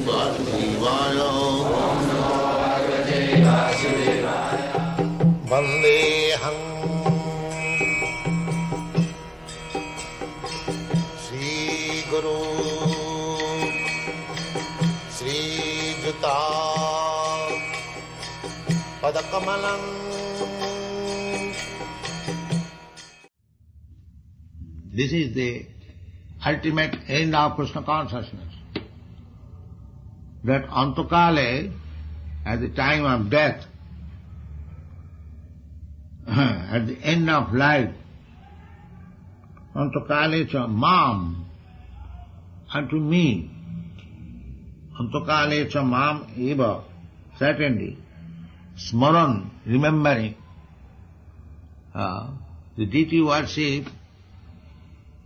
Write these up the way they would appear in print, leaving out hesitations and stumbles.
Vasudevaya. Vandeham Sri Guru Sri Juta Padakamalam. This is the ultimate end of Krishna consciousness. That Antakale, at the time of death, at the end of life, Antakale cha mam, unto me. Antakale cha mam eva, certainly. Smaran, remembering. The deity worship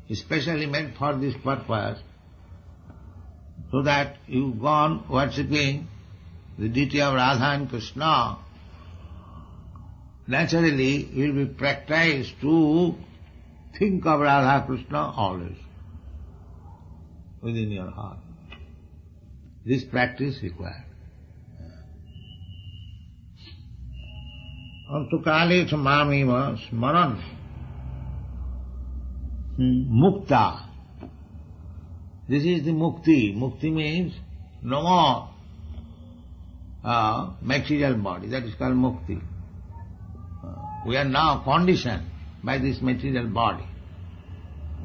is specially meant for this purpose, so that you go on worshipping the deity of Radha and Krishna. Naturally, you will be practiced to think of Radha Krishna always within your heart. This practice required. Antukale chamamiva smaran mukta. This is the mukti. Mukti means no more material body. That is called mukti. We are now conditioned by this material body.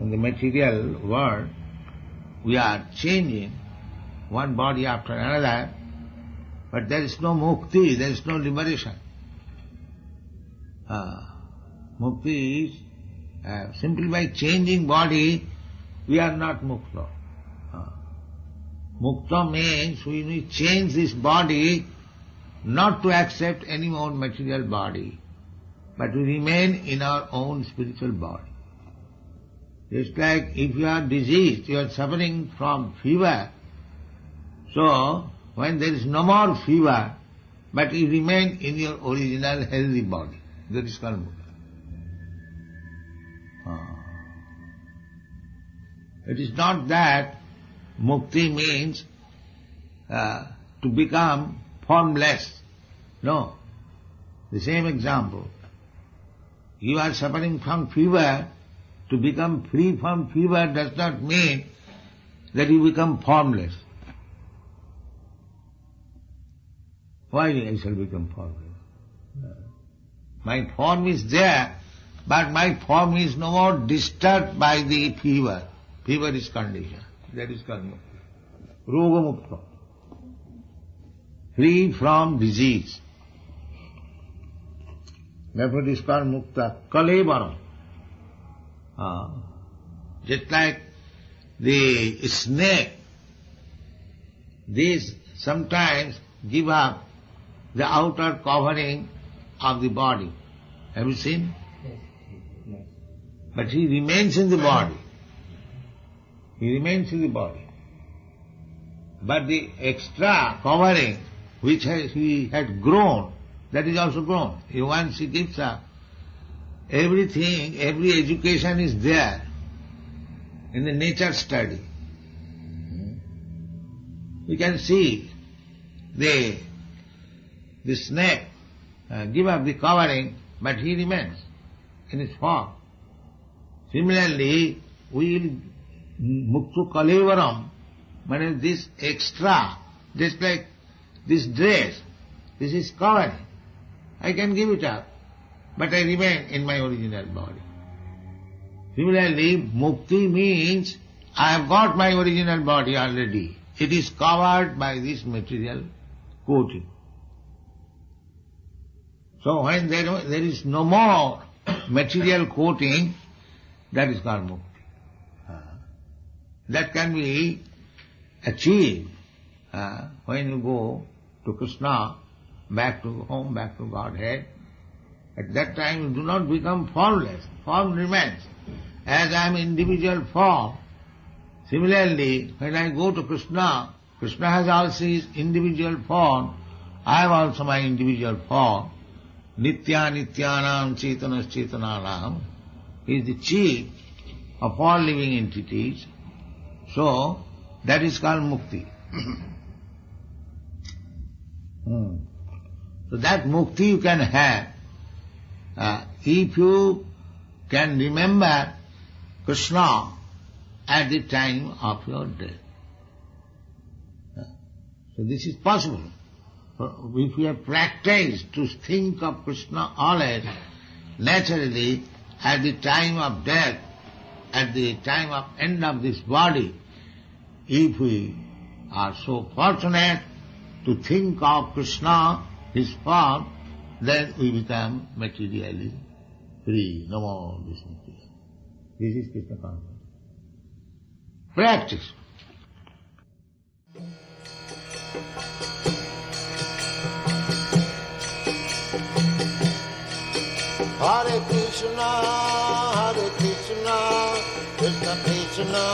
In the material world, we are changing one body after another, but there is no mukti, there is no liberation. Mukti is simply by changing body, we are not mukta. Mukta means we need to change this body not to accept any more material body, but to remain in our own spiritual body. Just like if you are diseased, you are suffering from fever, so when there is no more fever, but you remain in your original healthy body, that is called mukta. It is not that mukti means to become formless. No. The same example. You are suffering from fever. To become free from fever does not mean that you become formless. Why I shall become formless? My form is there, but my form is no more disturbed by the fever. Fever is condition. That is called mukti. Roga mukta. Free from disease. Therefore it is called mukta. Kalevaram. Just like the snake, these sometimes give up the outer covering of the body. Have you seen? Yes. But he remains in the body. He remains in the body. But the extra covering which he had grown, that is also grown. Once he gives up, everything, every education is there in the nature study. We can see the snake give up the covering, but he remains in his form. Similarly, we will muktu kalevaram, means this extra, just like this dress, this is covering. I can give it up, but I remain in my original body. Similarly, mukti means I have got my original body already. It is covered by this material coating. So when there is no more material coating, that is called mukti. That can be achieved when you go to Krishna, back to home, back to Godhead. At that time you do not become formless. Form remains. As I am individual form, similarly when I go to Krishna, Krishna has also his individual form, I have also my individual form. Nitya nityanam chetanas chetananam. He is the chief of all living entities. So that is called mukti. So that mukti you can have if you can remember Krishna at the time of your death. So this is possible. If we have practiced to think of Krishna always, naturally, at the time of death, at the time of end of this body, if we are so fortunate to think of Krishna, his form, then we become materially free. No more this material. This is Krishna consciousness. Practice. Hare Krishna, Krishna Krishna,